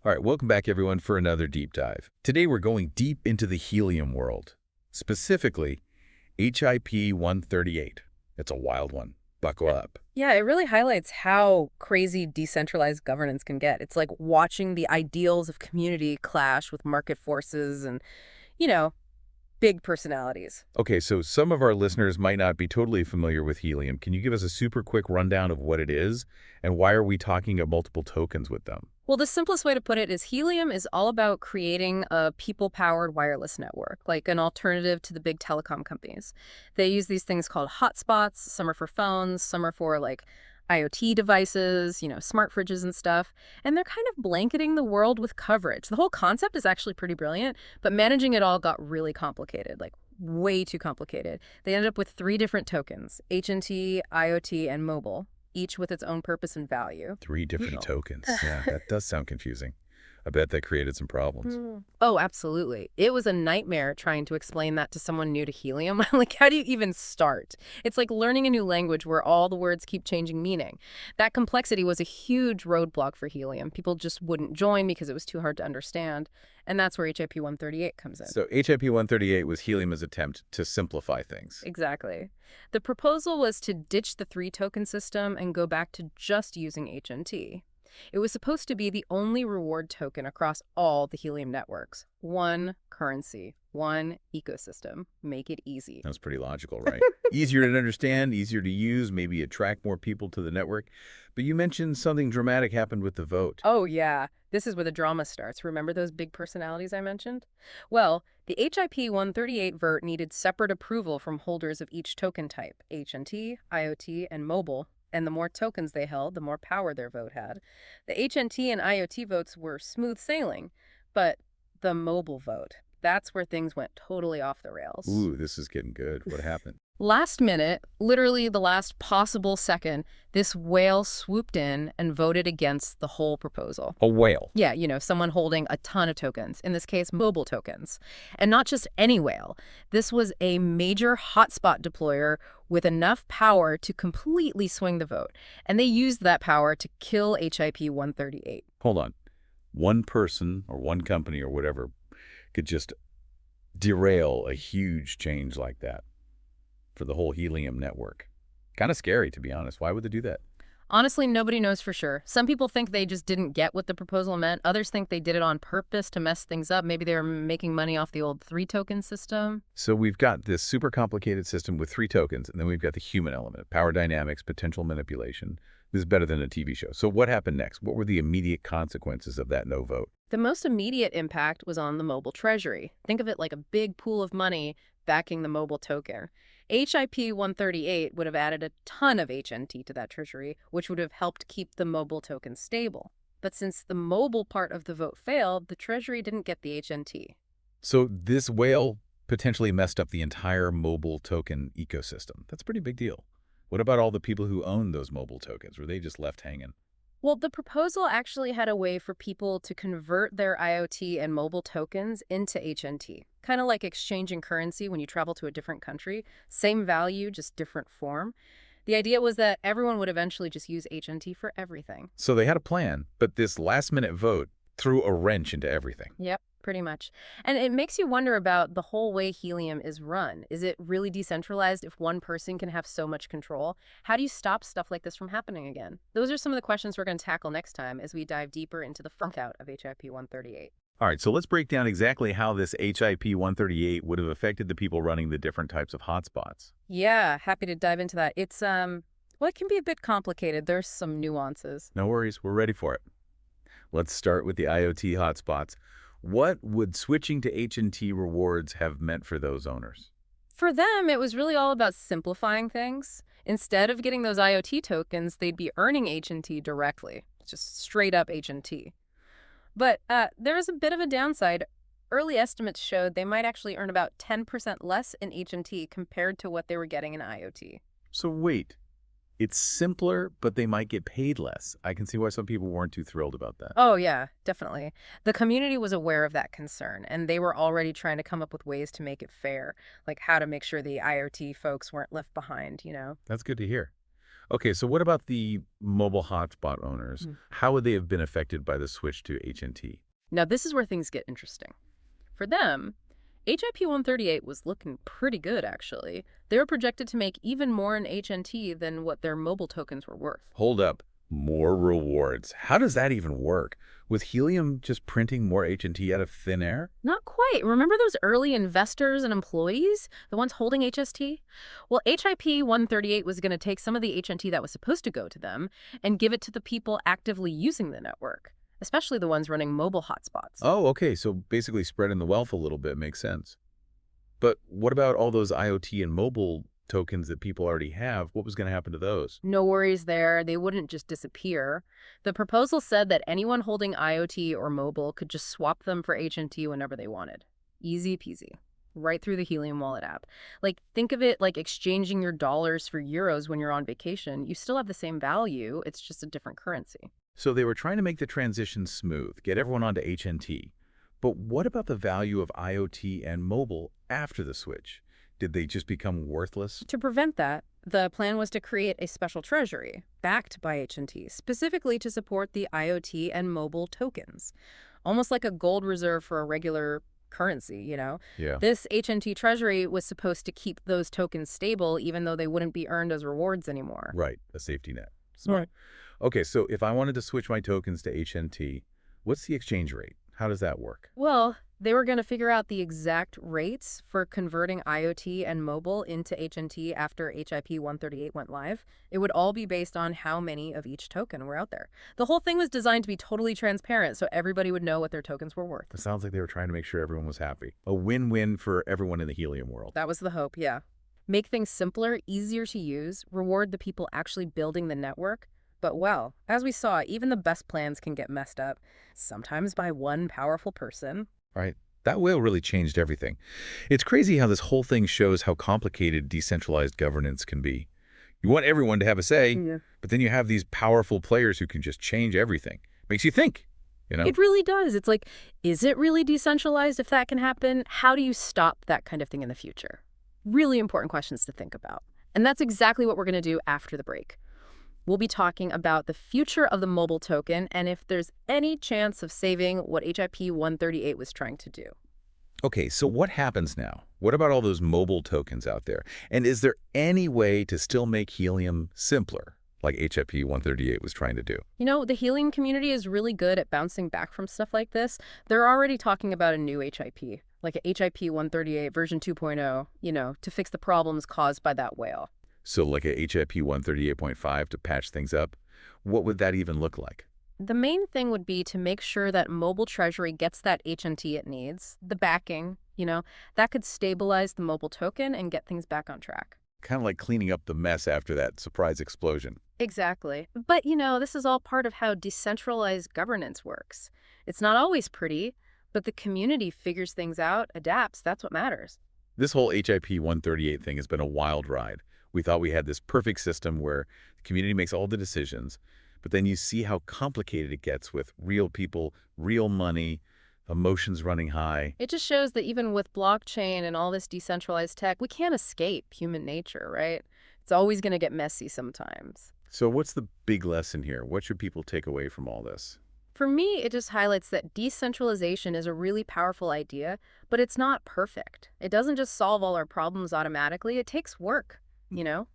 All right, welcome back everyone for another deep dive. Today we're going deep into the helium world, specifically HIP 138. It's a wild one. Buckle up. Yeah, it really highlights how crazy decentralized governance can get. It's like watching the ideals of community clash with market forces and, you know, big personalities. Okay, so some of our listeners might not be totally familiar with helium. Can you give us a super quick rundown of what it is and why are we talking about multiple tokens with them? Well, the simplest way to put it is helium is all about creating a people-powered wireless network, like an alternative to the big telecom companies. They use these things called hotspots. Some are for phones, some are for like IoT devices, smart fridges and stuff. And they're kind of blanketing the world with coverage. The whole concept is actually pretty brilliant, but managing it all got really complicated, like way too complicated. They ended up with three different tokens: HNT, IoT, and mobile, each with its own purpose and value. Three different tokens. Yeah, that does sound confusing. I bet that created some problems. Oh, absolutely. It was a nightmare trying to explain that to someone new to helium. Like, how do you even start? It's like learning a new language where all the words keep changing meaning. That complexity was a huge roadblock for helium. People just wouldn't join because it was too hard to understand. And that's where HIP 138 comes in. So HIP 138 was helium's attempt to simplify things. Exactly. The proposal was to ditch the three-token system and go back to just using HNT. It was supposed to be the only reward token across all the helium networks. One currency, one ecosystem. Make it easy. That's pretty logical, right? Easier to understand, easier to use, maybe attract more people to the network. But you mentioned something dramatic happened with the vote. Oh, yeah. This is where the drama starts. Remember those big personalities I mentioned? Well, the HIP 138 vote needed separate approval from holders of each token type, HNT, IoT, and mobile. And the more tokens they held, the more power their vote had. The HNT and IoT votes were smooth sailing, but the mobile vote, that's where things went totally off the rails. Ooh, this is getting good. What happened? Last minute, literally the last possible second, this whale swooped in and voted against the whole proposal. A whale. Yeah, someone holding a ton of tokens, in this case, mobile tokens. And not just any whale. This was a major hotspot deployer with enough power to completely swing the vote. And they used that power to kill HIP 138. Hold on. One person or one company or whatever could just derail a huge change like that for the whole helium network. Kind of scary, to be honest. Why would they do that? Honestly, nobody knows for sure. Some people think they just didn't get what the proposal meant. Others think they did it on purpose to mess things up. Maybe they were making money off the old three-token system. So we've got this super complicated system with three tokens, and then we've got the human element, power dynamics, potential manipulation. This is better than a TV show. So what happened next? What were the immediate consequences of that no vote? The most immediate impact was on the mobile treasury. Think of it like a big pool of money backing the mobile token. HIP 138 would have added a ton of HNT to that treasury, which would have helped keep the mobile token stable. But since the mobile part of the vote failed, the treasury didn't get the HNT. So this whale potentially messed up the entire mobile token ecosystem. That's a pretty big deal. What about all the people who own those mobile tokens? Were they just left hanging? Well, the proposal actually had a way for people to convert their IoT and mobile tokens into HNT, kind of like exchanging currency when you travel to a different country. Same value, just different form. The idea was that everyone would eventually just use HNT for everything. So they had a plan, but this last-minute vote threw a wrench into everything. Yep, pretty much. And it makes you wonder about the whole way helium is run. Is it really decentralized if one person can have so much control? How do you stop stuff like this from happening again? Those are some of the questions we're going to tackle next time as we dive deeper into the funk out of HIP 138. All right, so let's break down exactly how this HIP 138 would have affected the people running the different types of hotspots. Yeah, happy to dive into that. It's, well, it can be a bit complicated. There's some nuances. No worries, we're ready for it. Let's start with the IoT hotspots. What would switching to HNT rewards have meant for those owners? For them, it was really all about simplifying things. Instead of getting those IoT tokens, they'd be earning HNT directly, just straight up HNT. But there is a bit of a downside. Early estimates showed they might actually earn about 10% less in HNT compared to what they were getting in IoT. So wait, it's simpler, but they might get paid less. I can see why some people weren't too thrilled about that. Oh, yeah, definitely. The community was aware of that concern, and they were already trying to come up with ways to make it fair, like how to make sure the IoT folks weren't left behind. That's good to hear. Okay, so what about the mobile hotspot owners? Mhm. How would they have been affected by the switch to HNT? Now, this is where things get interesting. For them, HIP 138 was looking pretty good, actually. They were projected to make even more in HNT than what their mobile tokens were worth. Hold up. More rewards. How does that even work? With Helium just printing more HNT out of thin air? Not quite. Remember those early investors and employees, the ones holding HST? Well, HIP 138 was going to take some of the HNT that was supposed to go to them and give it to the people actively using the network, especially the ones running mobile hotspots. Oh, okay, so basically spreading the wealth a little bit makes sense. But what about all those IoT and mobile tokens that people already have? What was going to happen to those? No worries there. They wouldn't just disappear. The proposal said that anyone holding IoT or mobile could just swap them for HNT whenever they wanted. Easy peasy. Right through the Helium Wallet app. Like, think of it like exchanging your dollars for euros when you're on vacation. You still have the same value, it's just a different currency. So they were trying to make the transition smooth, get everyone onto HNT. But what about the value of IoT and mobile after the switch? Did they just become worthless? To prevent that, the plan was to create a special treasury, backed by HNT, specifically to support the IoT and mobile tokens. Almost like a gold reserve for a regular currency. Yeah, This HNT treasury was supposed to keep those tokens stable even though they wouldn't be earned as rewards anymore. right, a safety net. Right. Smart. Okay, so if I wanted to switch my tokens to HNT, what's the exchange rate? How does that work? Well, they were going to figure out the exact rates for converting IoT and mobile into HNT after HIP 138 went live. It would all be based on how many of each token were out there. The whole thing was designed to be totally transparent so everybody would know what their tokens were worth. It sounds like they were trying to make sure everyone was happy. A win-win for everyone in the Helium world. That was the hope, yeah. Make things simpler, easier to use, reward the people actually building the network. But well, as we saw, even the best plans can get messed up, sometimes by one powerful person. Right. That whale really changed everything. It's crazy how this whole thing shows how complicated decentralized governance can be. You want everyone to have a say, Yeah. but then you have these powerful players who can just change everything. Makes you think, you know? It really does. It's like, is it really decentralized if that can happen? How do you stop that kind of thing in the future? Really important questions to think about. And that's exactly what we're going to do after the break. We'll be talking about the future of the mobile token and if there's any chance of saving what HIP 138 was trying to do. Okay, so what happens now? What about all those mobile tokens out there? And is there any way to still make Helium simpler, like HIP 138 was trying to do? The Helium community is really good at bouncing back from stuff like this. They're already talking about a new HIP, like a HIP 138 version 2.0, to fix the problems caused by that whale. So like a HIP 138.5 to patch things up? What would that even look like? The main thing would be to make sure that mobile treasury gets that HNT it needs, the backing, that could stabilize the mobile token and get things back on track. Kind of like cleaning up the mess after that surprise explosion. Exactly. But, this is all part of how decentralized governance works. It's not always pretty, but the community figures things out, adapts. That's what matters. This whole HIP 138 thing has been a wild ride. We thought we had this perfect system where the community makes all the decisions, but then you see how complicated it gets with real people, real money, emotions running high. It just shows that even with blockchain and all this decentralized tech, we can't escape human nature, right? It's always going to get messy sometimes. So what's the big lesson here? What should people take away from all this? For me, it just highlights that decentralization is a really powerful idea, but it's not perfect. It doesn't just solve all our problems automatically. It takes work, you know?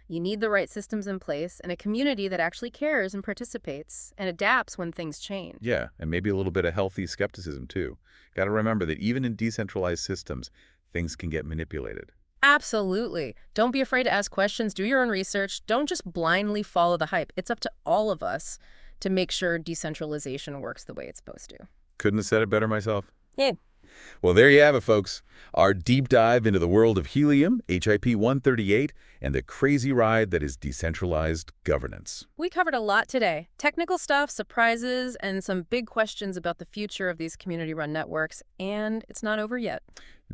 You need the right systems in place and a community that actually cares and participates and adapts when things change. Yeah, and maybe a little bit of healthy skepticism too. Got to remember that even in decentralized systems, things can get manipulated. Absolutely. Don't be afraid to ask questions. Do your own research. Don't just blindly follow the hype. It's up to all of us to make sure decentralization works the way it's supposed to. Couldn't have said it better myself. Yeah. Well, there you have it, folks. Our deep dive into the world of Helium, HIP 138, and the crazy ride that is decentralized governance. We covered a lot today. Technical stuff, surprises, and some big questions about the future of these community-run networks. And it's not over yet.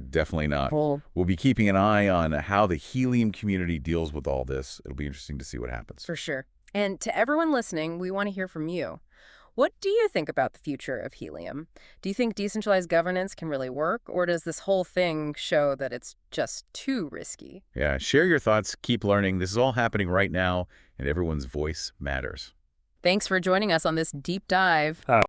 Definitely not. Oh. We'll be keeping an eye on how the Helium community deals with all this. It'll be interesting to see what happens. For sure. And to everyone listening, we want to hear from you. What do you think about the future of Helium? Do you think decentralized governance can really work, or does this whole thing show that it's just too risky? Yeah, share your thoughts. Keep learning. This is all happening right now. and everyone's voice matters. Thanks for joining us on this deep dive.